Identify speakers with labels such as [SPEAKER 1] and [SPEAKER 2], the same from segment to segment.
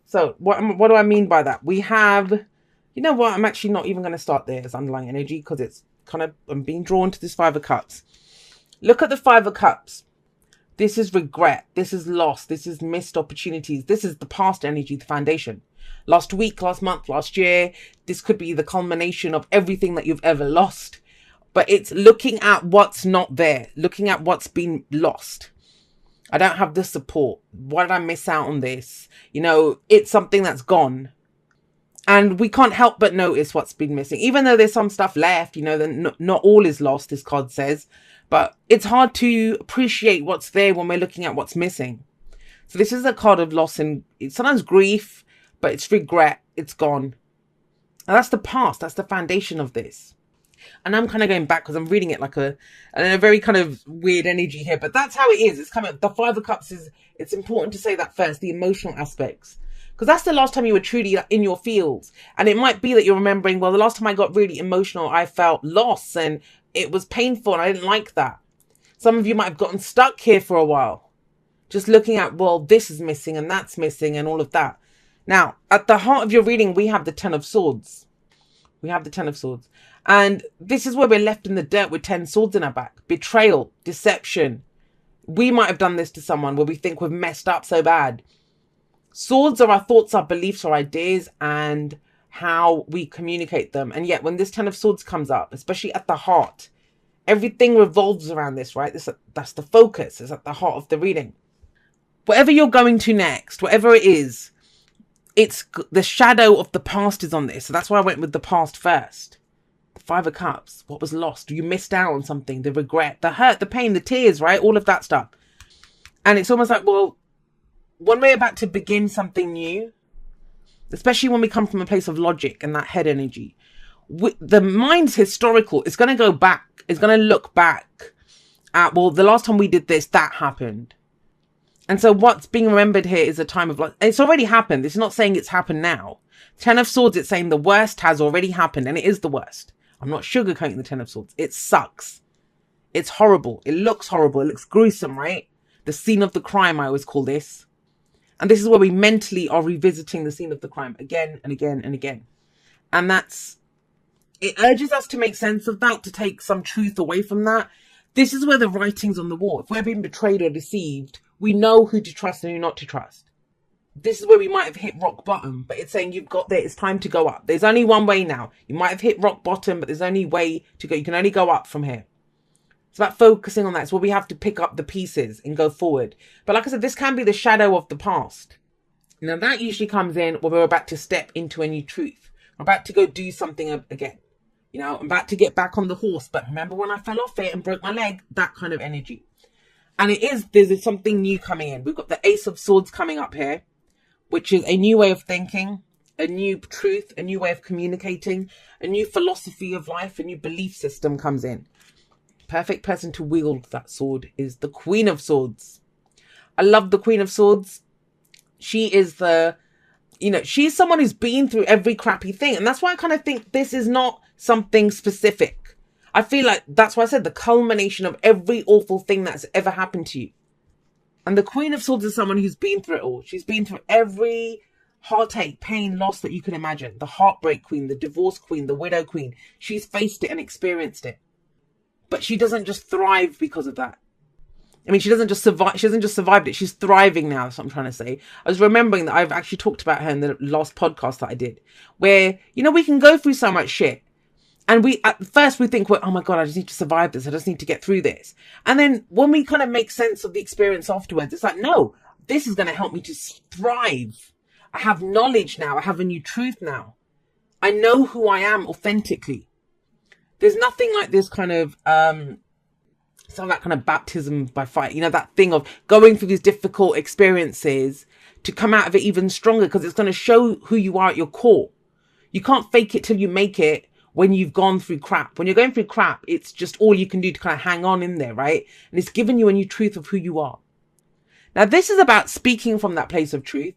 [SPEAKER 1] So what do I mean by that? We have, you know what? I'm actually not even going to start there as underlying energy because it's kind of, I'm being drawn to this Five of Cups. Look at the Five of Cups. This is regret. This is loss. This is missed opportunities. This is the past energy, the foundation. Last week, last month, last year, this could be the culmination of everything that you've ever lost. But it's looking at what's not there, looking at what's been lost. I don't have the support. Why did I miss out on this? You know, it's something that's gone. And we can't help but notice what's been missing. Even though there's some stuff left, you know, then not all is lost, this card says. But it's hard to appreciate what's there when we're looking at what's missing. So this is a card of loss and it's sometimes grief, but it's regret. It's gone. And that's the past. That's the foundation of this. And I'm kind of going back because I'm reading it like a very kind of weird energy here. But that's how it is. It's kind of, the Five of Cups is, it's important to say that first, the emotional aspects. Because that's the last time you were truly in your feels. And it might be that you're remembering, well, the last time I got really emotional, I felt loss and it was painful and I didn't like that. Some of you might have gotten stuck here for a while. Just looking at, well, this is missing and that's missing and all of that. Now, at the heart of your reading, we have the Ten of Swords. We have the Ten of Swords. And this is where we're left in the dirt with 10 swords in our back. Betrayal, deception. We might have done this to someone where we think we've messed up so bad. Swords are our thoughts, our beliefs, our ideas, and how we communicate them. And yet when this Ten of Swords comes up, especially at the heart, everything revolves around this, right? That's the focus. It's at the heart of the reading. Whatever you're going to next, whatever it is, it's the shadow of the past is on this. So that's why I went with the past first. The Five of Cups. What was lost? You missed out on something. The regret, the hurt, the pain, the tears, right? All of that stuff. And it's almost like, well, when we're about to begin something new, especially when we come from a place of logic and that head energy, the mind's historical. It's going to go back. It's going to look back at, well, the last time we did this, that happened. And so what's being remembered here is a time of, it's already happened. It's not saying it's happened now. Ten of Swords, it's saying the worst has already happened, and it is the worst. I'm not sugarcoating the Ten of Swords. It sucks. It's horrible. It looks horrible. It looks gruesome, right? The scene of the crime, I always call this. And this is where we mentally are revisiting the scene of the crime again and again and again. And it urges us to make sense of that, to take some truth away from that. This is where the writing's on the wall. If we're being betrayed or deceived, we know who to trust and who not to trust. This is where we might have hit rock bottom, but it's saying you've got there. It's time to go up. There's only one way now. You might have hit rock bottom, but there's only way to go. You can only go up from here. It's about focusing on that. It's where we have to pick up the pieces and go forward. But like I said, this can be the shadow of the past. Now that usually comes in when we're about to step into a new truth. We're about to go do something again. You know, I'm about to get back on the horse, but remember when I fell off it and broke my leg? That kind of energy. And there's something new coming in. We've got the Ace of Swords coming up here, which is a new way of thinking, a new truth, a new way of communicating, a new philosophy of life, a new belief system comes in. Perfect person to wield that sword is the Queen of Swords. I love the Queen of Swords. She is she's someone who's been through every crappy thing. And that's why I kind of think this is not something specific. I feel like that's why I said the culmination of every awful thing that's ever happened to you. And the Queen of Swords is someone who's been through it all. She's been through every heartache, pain, loss that you can imagine. The heartbreak queen, the divorce queen, the widow queen. She's faced it and experienced it. But she doesn't just thrive because of that. I mean, she doesn't just survive. She hasn't just survived it. She's thriving now. That's what I'm trying to say. I was remembering that I've actually talked about her in the last podcast that I did, where, we can go through so much shit. And at first we think, well, oh my God, I just need to survive this. I just need to get through this. And then when we kind of make sense of the experience afterwards, it's like, no, this is going to help me to thrive. I have knowledge now. I have a new truth now. I know who I am authentically. There's nothing like this kind of, some of that kind of baptism by fire, that thing of going through these difficult experiences to come out of it even stronger, because it's going to show who you are at your core. You can't fake it till you make it when you've gone through crap. When you're going through crap, it's just all you can do to kind of hang on in there, right? And it's giving you a new truth of who you are. Now, this is about speaking from that place of truth.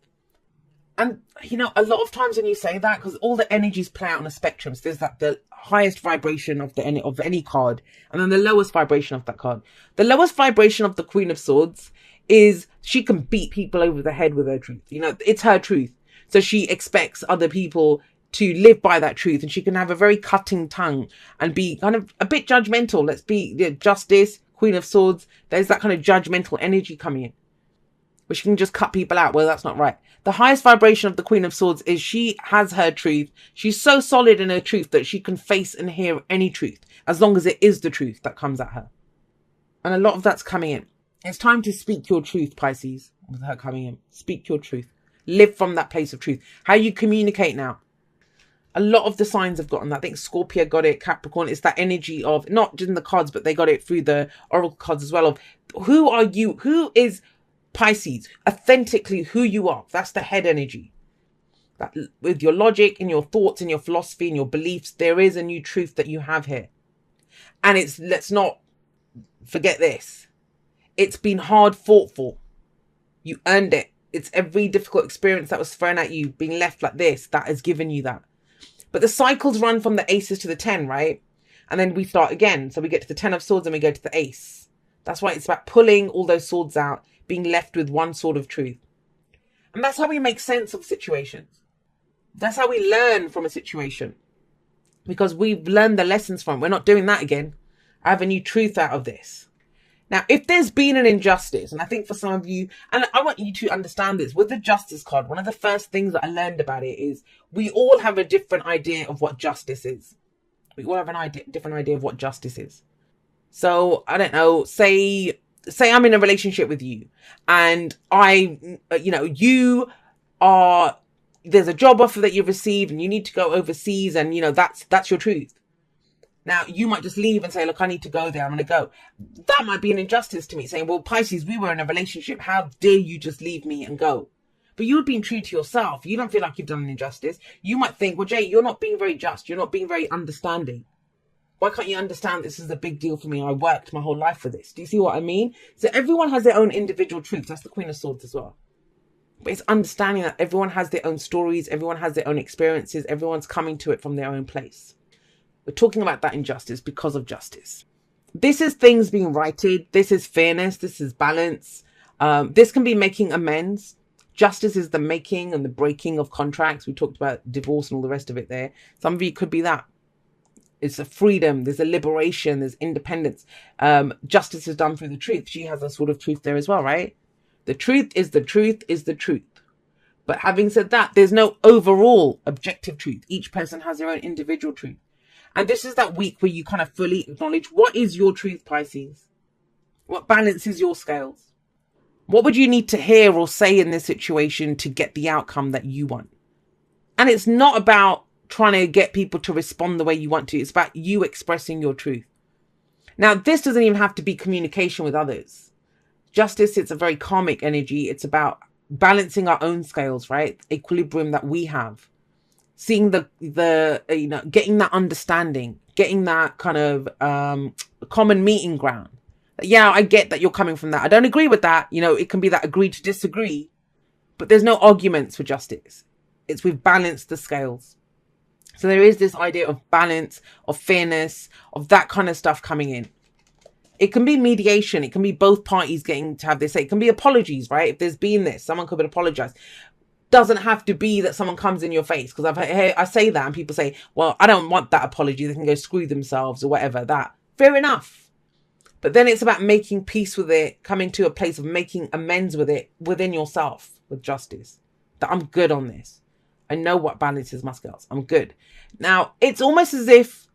[SPEAKER 1] And, a lot of times when you say that, because all the energies play out on a spectrum, so there's the highest vibration of any card, and then the lowest vibration of that card. The lowest vibration of the Queen of Swords is she can beat people over the head with her truth. It's her truth. So she expects other people to live by that truth, and she can have a very cutting tongue and be kind of a bit judgmental. Let's be Justice, Queen of Swords. There's that kind of judgmental energy coming in, where she can just cut people out. Well, that's not right. The highest vibration of the Queen of Swords is she has her truth. She's so solid in her truth that she can face and hear any truth, as long as it is the truth that comes at her. And a lot of that's coming in. It's time to speak your truth, Pisces, with her coming in. Speak your truth. Live from that place of truth. How you communicate now. A lot of the signs have gotten that. I think Scorpio got it, Capricorn. It's that energy of, not just in the cards, but they got it through the oracle cards as well, of who are you? Who is Pisces? Authentically who you are. That's the head energy. That with your logic and your thoughts and your philosophy and your beliefs, there is a new truth that you have here. And it's, let's not forget this. It's been hard fought for. You earned it. It's every difficult experience that was thrown at you, being left like this, that has given you that. But the cycles run from the aces to the 10, right? And then we start again. So we get to the 10 of swords and we go to the ace. That's why it's about pulling all those swords out, being left with one sword of truth. And that's how we make sense of situations. That's how we learn from a situation. Because we've learned the lessons from it. We're not doing that again. I have a new truth out of this. Now, if there's been an injustice, and I think for some of you, and I want you to understand this, with the justice card, one of the first things that I learned about it is we all have a different idea of what justice is. We all have different idea of what justice is. So, I don't know, say I'm in a relationship with you and there's a job offer that you've received and you need to go overseas and, that's your truth. Now, you might just leave and say, look, I need to go there. I'm going to go. That might be an injustice to me, saying, well, Pisces, we were in a relationship. How dare you just leave me and go? But you're being true to yourself. You don't feel like you've done an injustice. You might think, well, Jay, you're not being very just. You're not being very understanding. Why can't you understand this is a big deal for me? I worked my whole life for this. Do you see what I mean? So everyone has their own individual truth. That's the Queen of Swords as well. But it's understanding that everyone has their own stories. Everyone has their own experiences. Everyone's coming to it from their own place. We're talking about that injustice because of justice. This is things being righted. This is fairness. This is balance. This can be making amends. Justice is the making and the breaking of contracts. We talked about divorce and all the rest of it there. Some of you could be that. It's a freedom. There's a liberation. There's independence. Justice is done through the truth. She has a sort of truth there as well, right? The truth is the truth is the truth. But having said that, there's no overall objective truth. Each person has their own individual truth. And this is that week where you kind of fully acknowledge what is your truth, Pisces? What balances your scales? What would you need to hear or say in this situation to get the outcome that you want? And it's not about trying to get people to respond the way you want to. It's about you expressing your truth. Now, this doesn't even have to be communication with others. Justice, it's a very karmic energy. It's about balancing our own scales, right? Equilibrium that we have. Seeing getting that understanding, getting that kind of common meeting ground. Yeah, I get that you're coming from that. I don't agree with that. It can be that agree to disagree, but there's no arguments for justice. It's we've balanced the scales. So there is this idea of balance, of fairness, of that kind of stuff coming in. It can be mediation. It can be both parties getting to have this say. It can be apologies, right? If there's been this, someone could apologize. Doesn't have to be that someone comes in your face, because I say that and people say, well, I don't want that apology. They can go screw themselves or whatever. That fair enough. But then it's about making peace with it, coming to a place of making amends with it within yourself with justice. That I'm good on this. I know what balances my scales. I'm good. Now, it's almost as if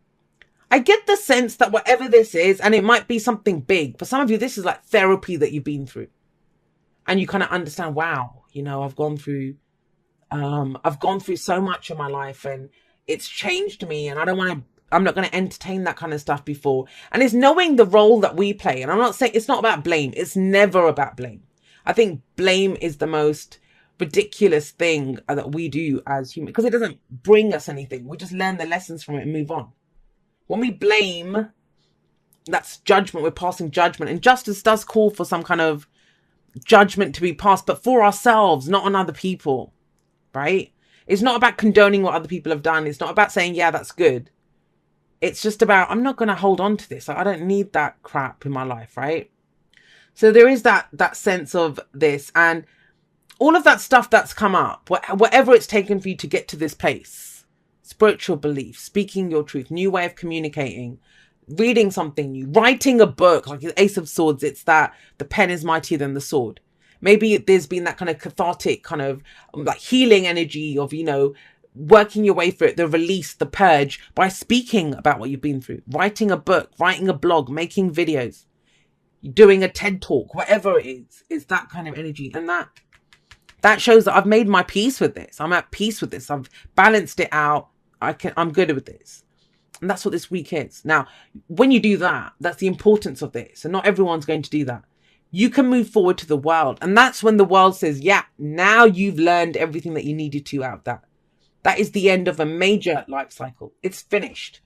[SPEAKER 1] I get the sense that whatever this is, and it might be something big. For some of you, this is like therapy that you've been through. And you kind of understand, wow, I've gone through so much in my life and it's changed me, and I'm not going to entertain that kind of stuff before. And it's knowing the role that we play. And I'm not saying it's not about blame. It's never about blame. I think blame is the most ridiculous thing that we do as humans, because it doesn't bring us anything. We just learn the lessons from it and move on. When we blame, that's judgment. We're passing judgment, and justice does call for some kind of judgment to be passed, but for ourselves, not on other people. Right? It's not about condoning what other people have done. It's not about saying, yeah, that's good. It's just about, I'm not going to hold on to this. I don't need that crap in my life, right? So there is that sense of this. And all of that stuff that's come up, whatever it's taken for you to get to this place, spiritual belief, speaking your truth, new way of communicating, reading something new, writing a book, like the Ace of Swords, it's that the pen is mightier than the sword. Maybe there's been that kind of cathartic kind of like healing energy of, working your way through it, the release, the purge, by speaking about what you've been through, writing a book, writing a blog, making videos, doing a TED talk, whatever it is that kind of energy. And that shows that I've made my peace with this. I'm at peace with this. I've balanced it out. I'm good with this. And that's what this week is. Now, when you do that, that's the importance of this. And not everyone's going to do that. You can move forward to the world. And that's when the world says, yeah, now you've learned everything that you needed to out of that. That is the end of a major life cycle. It's finished.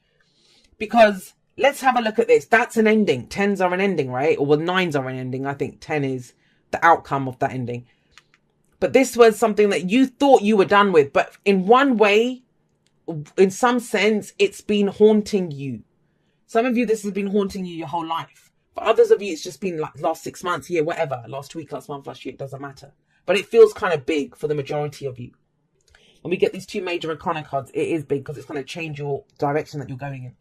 [SPEAKER 1] Because let's have a look at this. That's an ending. 10s are an ending, right? Or well, 9s are an ending. I think 10 is the outcome of that ending. But this was something that you thought you were done with. But in one way, in some sense, it's been haunting you. Some of you, this has been haunting you your whole life. For others of you, it's just been like last 6 months, year, whatever. Last week, last month, last year, it doesn't matter. But it feels kind of big for the majority of you. When we get these 2 major arcana cards, it is big because it's going to change your direction that you're going in.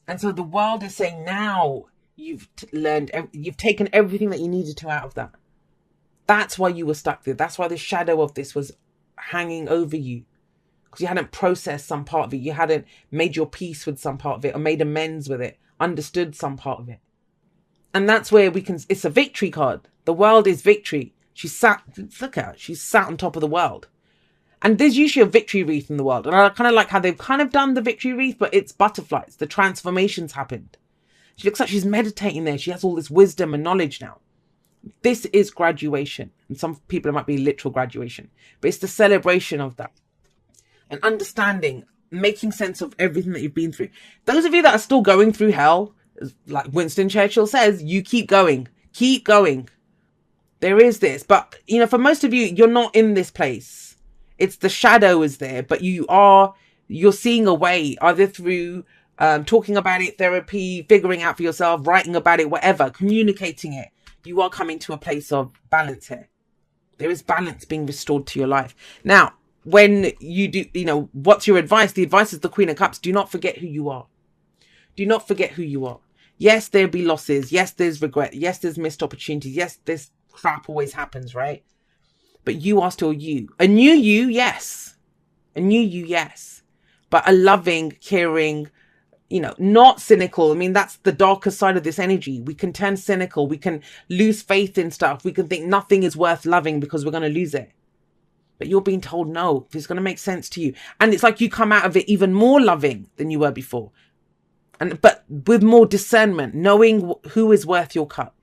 [SPEAKER 1] And so the world is saying now you've learned, you've taken everything that you needed to out of that. That's why you were stuck there. That's why the shadow of this was hanging over you. Because you hadn't processed some part of it. You hadn't made your peace with some part of it or made amends with it, understood some part of it. And that's where it's a victory card. The world is victory. Look at her. She's sat on top of the world. And there's usually a victory wreath in the world. And I kind of like how they've kind of done the victory wreath, but it's butterflies. The transformation's happened. She looks like she's meditating there. She has all this wisdom and knowledge now. This is graduation. And some people, it might be literal graduation. But it's the celebration of that. And understanding, making sense of everything that you've been through. Those of you that are still going through hell, like Winston Churchill says, you keep going. Keep going. There is this. But, for most of you, you're not in this place. It's the shadow is there, but you're seeing a way, either through talking about it, therapy, figuring out for yourself, writing about it, whatever, communicating it. You are coming to a place of balance here. There is balance being restored to your life. Now, when you do, what's your advice? The advice is the Queen of Cups. Do not forget who you are. Do not forget who you are. Yes, there'll be losses. Yes, there's regret. Yes, there's missed opportunities. Yes, this crap always happens, right? But you are still you. A new you, yes. A new you, yes. But a loving, caring, not cynical. I mean, that's the darker side of this energy. We can turn cynical. We can lose faith in stuff. We can think nothing is worth loving because we're going to lose it. But you're being told no. It's going to make sense to you. And it's like you come out of it even more loving than you were before. But with more discernment, knowing who is worth your cup.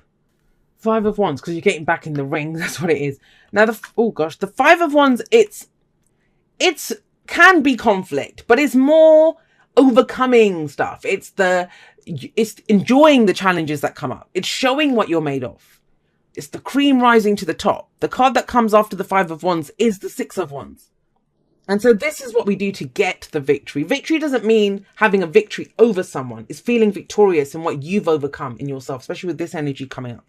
[SPEAKER 1] 5 of Wands, because you're getting back in the ring. That's what it is. Now, the 5 of Wands, it's can be conflict, but it's more overcoming stuff. It's enjoying the challenges that come up. It's showing what you're made of. It's the cream rising to the top. The card that comes after the 5 of Wands is the 6 of Wands. And so this is what we do to get the victory. Victory doesn't mean having a victory over someone. It's feeling victorious in what you've overcome in yourself, especially with this energy coming up.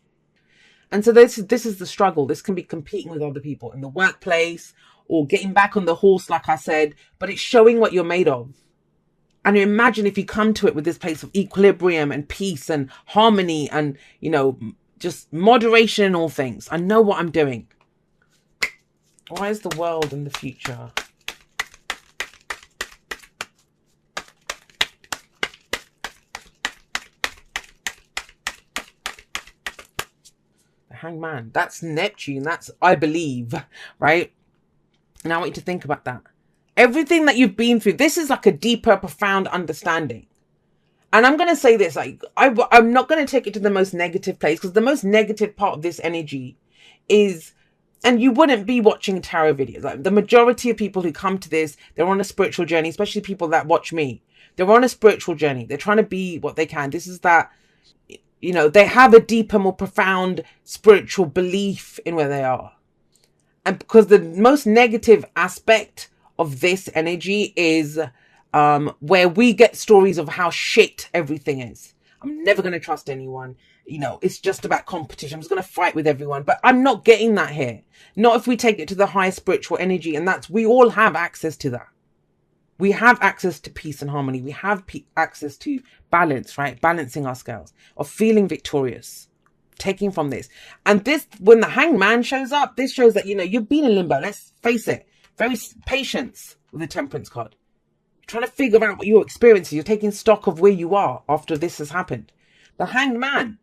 [SPEAKER 1] And so this is the struggle. This can be competing with other people in the workplace or getting back on the horse, like I said, but it's showing what you're made of. And imagine if you come to it with this place of equilibrium and peace and harmony and, just moderation in all things. I know what I'm doing. Why is the world in the future? Hangman, that's Neptune, that's I believe, right? And I want you to think about that. Everything that you've been through, this is like a deeper, profound understanding. And I'm going to say this, like I'm not going to take it to the most negative place, because the most negative part of this energy is, and you wouldn't be watching tarot videos. Like the majority of people who come to this, they're on a spiritual journey, especially people that watch me. They're on a spiritual journey. They're trying to be what they can. This is that, they have a deeper, more profound spiritual belief in where they are. And because the most negative aspect of this energy is where we get stories of how shit everything is. I'm never going to trust anyone. you know, it's just about competition. I'm just going to fight with everyone. But I'm not getting that here. Not if we take it to the higher spiritual energy. And that's, we all have access to that. We have access to peace and harmony. We have access to balance, right? Balancing our scales, of feeling victorious, taking from this. And this, when the Hanged Man shows up, this shows that, you know, you've been in limbo. Let's face it. Very patience with the Temperance card. You're trying to figure out what your experience is. You're taking stock of where you are after this has happened. The Hanged Man,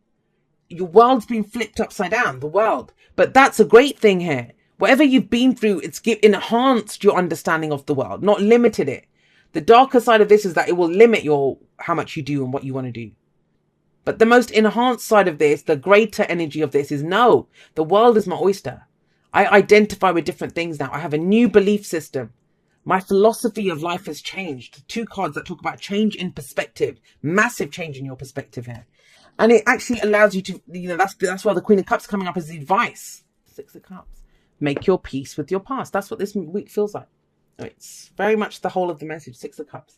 [SPEAKER 1] your world's been flipped upside down, the world. But that's a great thing here. Whatever you've been through, it's enhanced your understanding of the world, not limited it. The darker side of this is that it will limit how much you do and what you want to do. But the most enhanced side of this, the greater energy of this, is no, the world is my oyster. I identify with different things now. I have a new belief system. My philosophy of life has changed. 2 cards that talk about change in perspective, massive change in your perspective here. And it actually allows you to, you know, that's why the Queen of Cups coming up as advice. 6 of Cups. Make your peace with your past. That's what this week feels like. It's very much the whole of the message. 6 of Cups.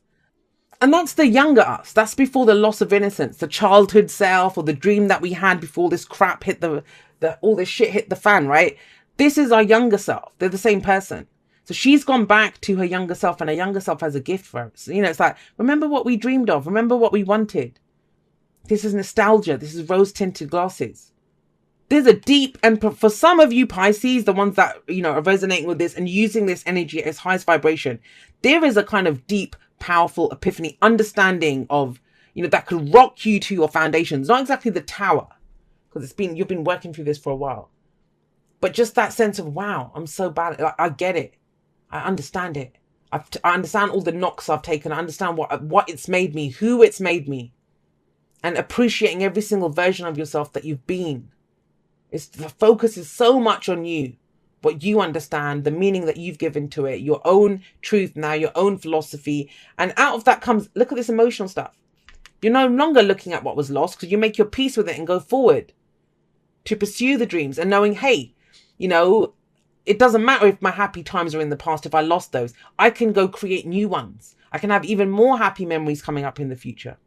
[SPEAKER 1] And that's the younger us. That's before the loss of innocence, the childhood self, or the dream that we had before this crap hit all this shit hit the fan, right? This is our younger self. They're the same person. So she's gone back to her younger self, and her younger self has a gift for us. You know, it's like, remember what we dreamed of. Remember what we wanted. This is nostalgia. This is rose-tinted glasses. There's a deep, and for some of you Pisces, the ones that, you know, are resonating with this and using this energy at its highest vibration, there is a kind of deep, powerful epiphany, understanding of, you know, that could rock you to your foundations. Not exactly the tower, because you've been working through this for a while, but just that sense of, wow, I'm so bad. Like, I get it. I understand it. I understand all the knocks I've taken. I understand what it's made me, who it's made me, and appreciating every single version of yourself that you've been. The focus is so much on you, what you understand, the meaning that you've given to it, your own truth now, your own philosophy. And out of that comes, look at this emotional stuff. You're no longer looking at what was lost, because you make your peace with it and go forward to pursue the dreams, and knowing, hey, you know, it doesn't matter if my happy times are in the past. If I lost those, I can go create new ones. I can have even more happy memories coming up in the future.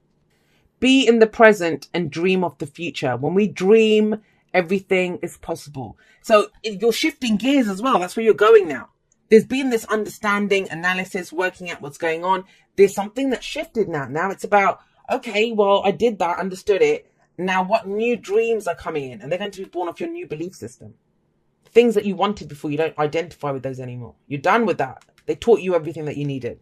[SPEAKER 1] Be in the present and dream of the future. When we dream, everything is possible. So you're shifting gears as well. That's where you're going now. There's been this understanding, analysis, working out what's going on. There's something that shifted now. Now it's about, okay, well, I did that, understood it. Now what new dreams are coming in? And they're going to be born off your new belief system. Things that you wanted before, you don't identify with those anymore. You're done with that. They taught you everything that you needed.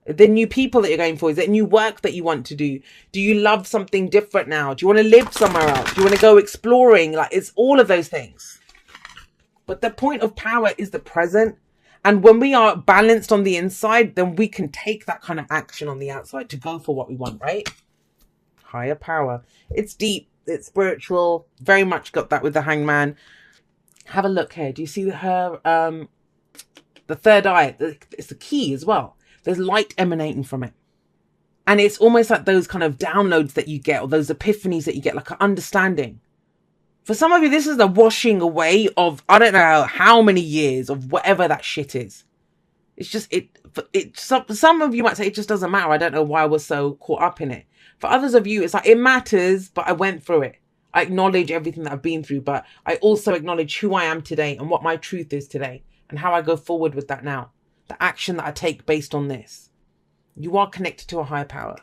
[SPEAKER 1] The new people that you're going for, is it new work that you want to do? Do you love something different now? Do you want to live somewhere else? Do you want to go exploring? Like, it's all of those things. But the point of power is the present. And when we are balanced on the inside, then we can take that kind of action on the outside to go for what we want, right? Higher power. It's deep. It's spiritual. Very much got that with the Hanged Man. Have a look here. Do you see her, the third eye? It's the key as well. There's light emanating from it. And it's almost like those kind of downloads that you get, or those epiphanies that you get, like an understanding. For some of you, this is the washing away of, I don't know how many years of whatever that shit is. It's just, some of you might say, it just doesn't matter. I don't know why I was so caught up in it. For others of you, it's like, it matters, but I went through it. I acknowledge everything that I've been through, but I also acknowledge who I am today and what my truth is today and how I go forward with that now. The action that I take based on this. You are connected to a higher power.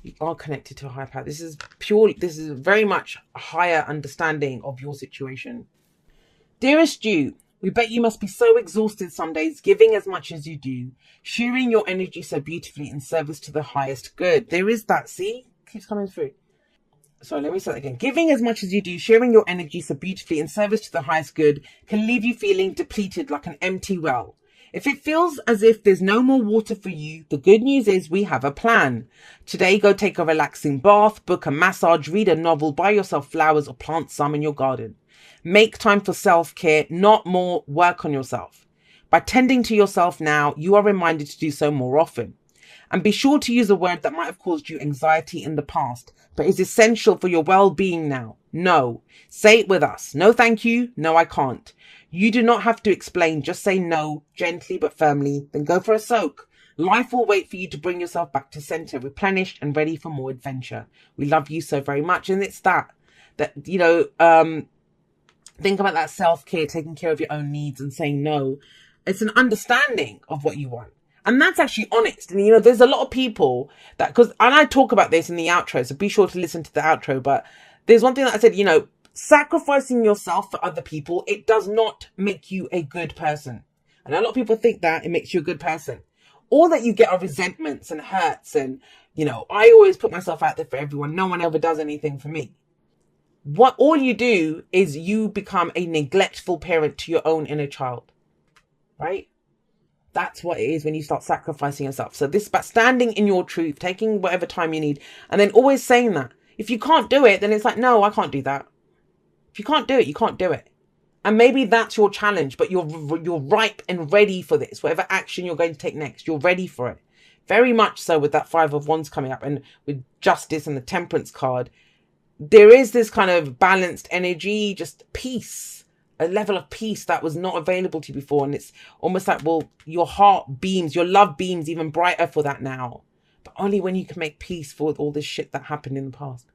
[SPEAKER 1] You are connected to a higher power. This is very much a higher understanding of your situation. Dearest you, we bet you must be so exhausted some days, giving as much as you do, sharing your energy so beautifully in service to the highest good. There is that, see? Keeps coming through. Sorry, let me say that again. Giving as much as you do, sharing your energy so beautifully in service to the highest good can leave you feeling depleted like an empty well. If it feels as if there's no more water for you, the good news is we have a plan. Today, go take a relaxing bath, book a massage, read a novel, buy yourself flowers, or plant some in your garden. Make time for self-care, not more work on yourself. By tending to yourself now, you are reminded to do so more often. And be sure to use a word that might have caused you anxiety in the past, but is essential for your well-being now. No. Say it with us. No, thank you. No, I can't. You do not have to explain. Just say no, gently but firmly. Then go for a soak. Life will wait for you to bring yourself back to center, replenished and ready for more adventure. We love you so very much. And it's that, you know, think about that self-care, taking care of your own needs and saying no. It's an understanding of what you want. And that's actually honest. And, you know, there's a lot of people that, and I talk about this in the outro, so be sure to listen to the outro. But there's one thing that I said, you know, sacrificing yourself for other people, it does not make you a good person. And a lot of people think that it makes you a good person. All that you get are resentments and hurts. And, you know, I always put myself out there for everyone. No one ever does anything for me. What all you do is you become a neglectful parent to your own inner child, right? That's what it is when you start sacrificing yourself. So this is about standing in your truth, taking whatever time you need, and then always saying that. If you can't do it, then it's like, no, I can't do that. If you can't do it, you can't do it. And maybe that's your challenge, but you're ripe and ready for this. Whatever action you're going to take next, you're ready for it. Very much so with that 5 of Wands coming up and with Justice and the Temperance card. There is this kind of balanced energy, just peace, a level of peace that was not available to you before. And it's almost like, well, your heart beams, your love beams even brighter for that now. But only when you can make peace for all this shit that happened in the past.